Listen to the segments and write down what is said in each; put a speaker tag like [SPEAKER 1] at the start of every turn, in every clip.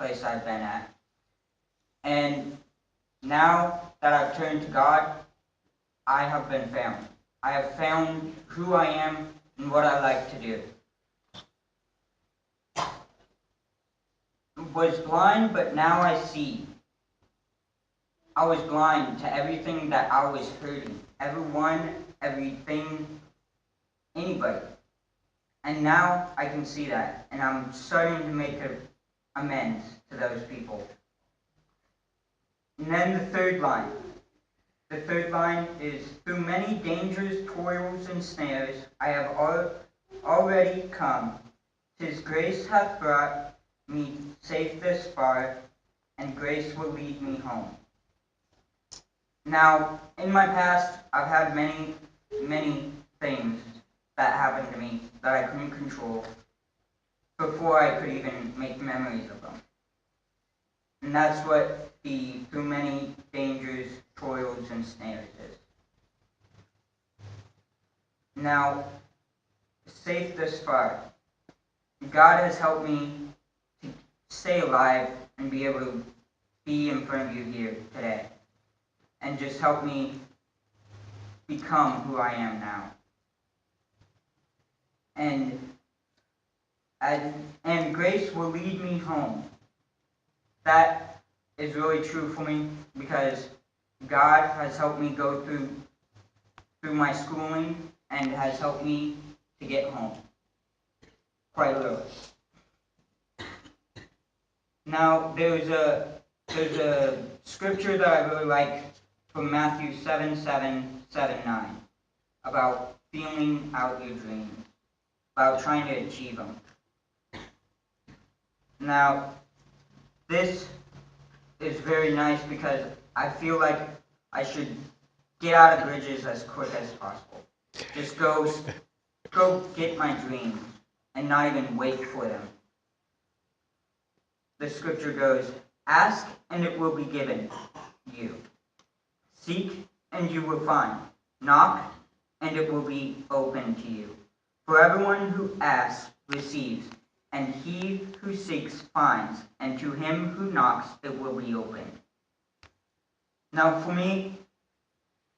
[SPEAKER 1] place I've been at. And now that I've turned to God, I have been found. I have found who I am and what I like to do. Was blind, but now I see. I was blind to everything that I was hurting. Everyone, everything, anybody. And now I can see that. And I'm starting to make amends to those people. And then the third line. The third line is, through many dangers, toils, and snares, I have already come. His grace hath brought me safe this far, and grace will lead me home. Now, in my past, I've had many, many things that happened to me that I couldn't control before I could even make memories of them. And that's what the through many dangers, toils, and snares is. Now, safe thus far, God has helped me to stay alive and be able to be in front of you here today. And just help me become who I am now. And grace will lead me home. That is really true for me because God has helped me go through my schooling and has helped me to get home. Quite literally. Now there's a scripture that I really like from Matthew 7:7, 7:9 about feeling out your dreams, about trying to achieve them. Now, this is very nice because I feel like I should get out of bridges as quick as possible. Just go get my dreams and not even wait for them. The scripture goes, ask and it will be given you. Seek and you will find. Knock and it will be open to you. For everyone who asks receives, and he who seeks finds, and to him who knocks it will be opened. Now for me,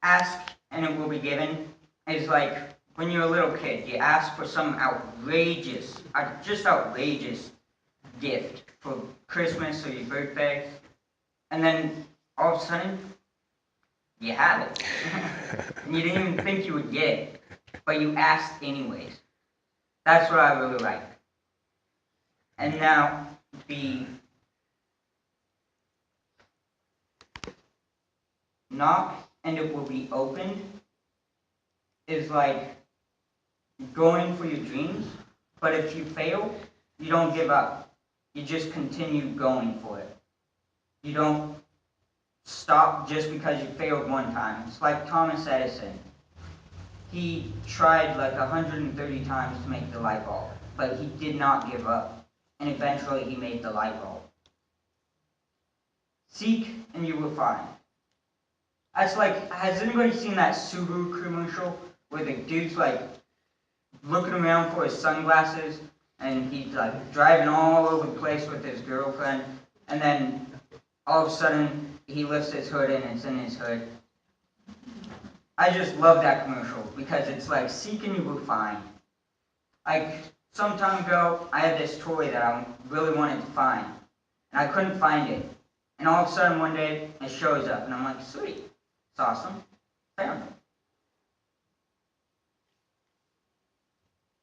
[SPEAKER 1] ask and it will be given is like when you're a little kid, you ask for some outrageous gift for Christmas or your birthday, and then all of a sudden, you have it. And you didn't even think you would get it, but you asked anyways. That's what I really like. And now, the knock and it will be opened is like going for your dreams, but if you fail, you don't give up. You just continue going for it. You don't stop just because you failed one time. It's like Thomas Edison. He tried like 130 times to make the light bulb, but he did not give up. And eventually he made the light bulb. Seek and you will find. That's like, has anybody seen that Subaru commercial where the dude's like looking around for his sunglasses and he's like driving all over the place with his girlfriend, and then all of a sudden he lifts his hood and it's in his hood? I just love that commercial because it's like, seek and you will find. Like, some time ago, I had this toy that I really wanted to find, and I couldn't find it. And all of a sudden, one day, it shows up, and I'm like, sweet, it's awesome, found it.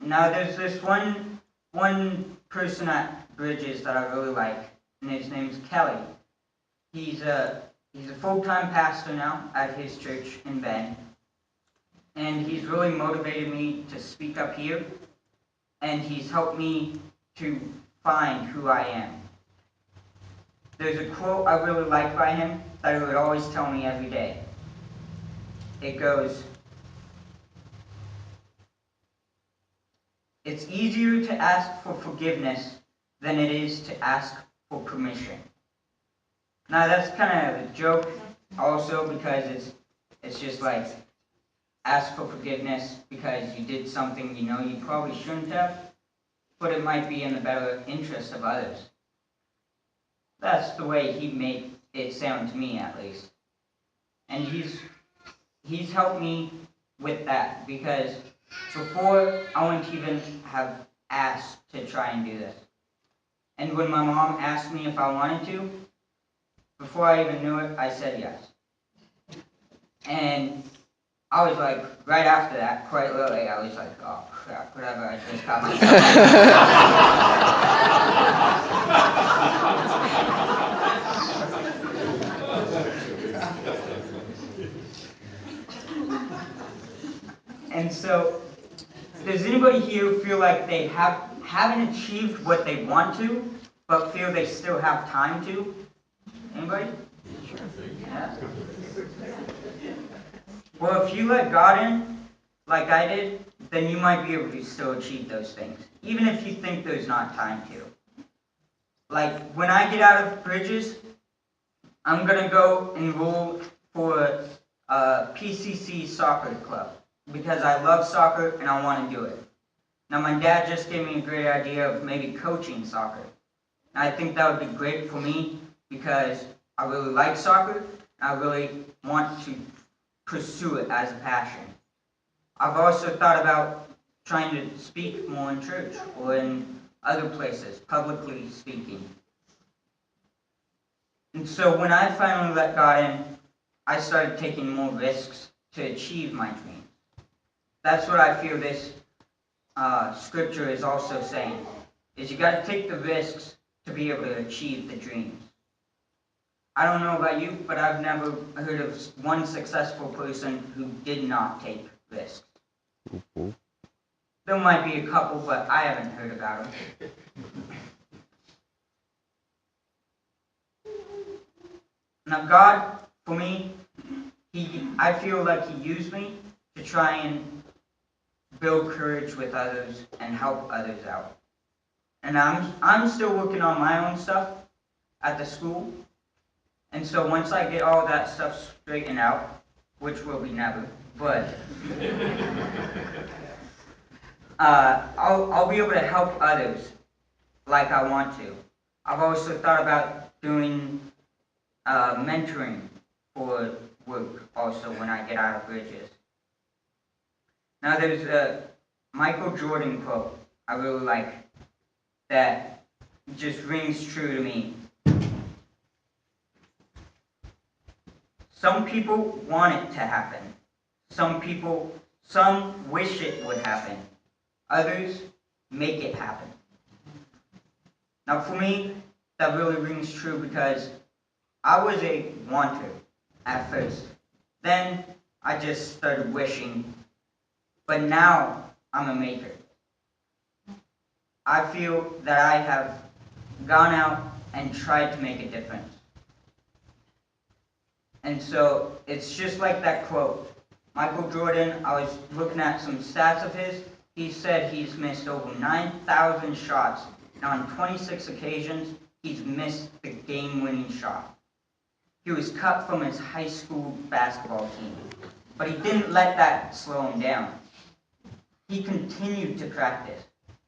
[SPEAKER 1] Now, there's this one person at Bridges that I really like, and his name's Kelly. He's a full-time pastor now at his church in Bend, and he's really motivated me to speak up here, and he's helped me to find who I am. There's a quote I really like by him that he would always tell me every day. It goes, it's easier to ask for forgiveness than it is to ask for permission. Now that's kind of a joke also, because it's just like, ask for forgiveness because you did something you know you probably shouldn't have, but it might be in the better interest of others. That's the way he made it sound to me, at least. And he's helped me with that, because before I wouldn't even have asked to try and do this. And when my mom asked me if I wanted to, before I even knew it, I said yes. And I was like, right after that, quite literally, I was like, oh crap, whatever, I just got myself. And so, does anybody here feel like they haven't achieved what they want to, but feel they still have time to? Anybody? Sure. Yeah. Well, if you let God in, like I did, then you might be able to still achieve those things, even if you think there's not time to. Like, when I get out of Bridges, I'm going to go enroll for a PCC soccer club, because I love soccer and I want to do it. Now, my dad just gave me a great idea of maybe coaching soccer. And I think that would be great for me, because I really like soccer, and I really want to pursue it as a passion. I've also thought about trying to speak more in church or in other places, publicly speaking. And so when I finally let God in, I started taking more risks to achieve my dreams. That's what I feel this scripture is also saying, is you got to take the risks to be able to achieve the dreams. I don't know about you, but I've never heard of one successful person who did not take risks. Mm-hmm. There might be a couple, but I haven't heard about them. Now, God, for me, I feel like He used me to try and build courage with others and help others out. And I'm still working on my own stuff at the school. And so once I get all that stuff straightened out, which will be never, but I'll be able to help others like I want to. I've also thought about doing mentoring for work also when I get out of Bridges. Now there's a Michael Jordan quote I really like that just rings true to me. Some people want it to happen. Some wish it would happen. Others make it happen. Now for me, that really rings true, because I was a wanter at first. Then I just started wishing. But now I'm a maker. I feel that I have gone out and tried to make a difference. And so it's just like that quote. Michael Jordan, I was looking at some stats of his. He said he's missed over 9,000 shots. And on 26 occasions, he's missed the game-winning shot. He was cut from his high school basketball team. But he didn't let that slow him down. He continued to practice.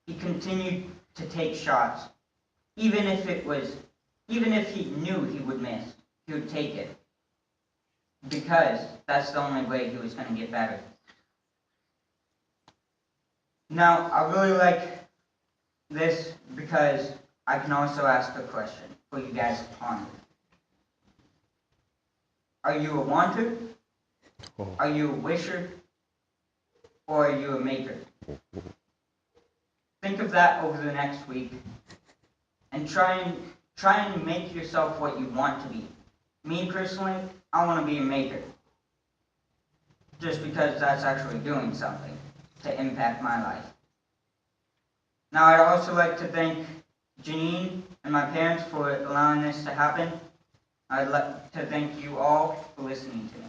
[SPEAKER 1] He continued to take shots. Even if he knew he would miss, he would take it. Because that's the only way he was going to get better. Now, I really like this because I can also ask a question for you guys to ponder. Are you a wanter? Are you a wisher? Or are you a maker? Think of that over the next week and try and make yourself what you want to be. Me personally, I want to be a maker. Just because that's actually doing something to impact my life. Now, I'd also like to thank Janine and my parents for allowing this to happen. I'd like to thank you all for listening to me.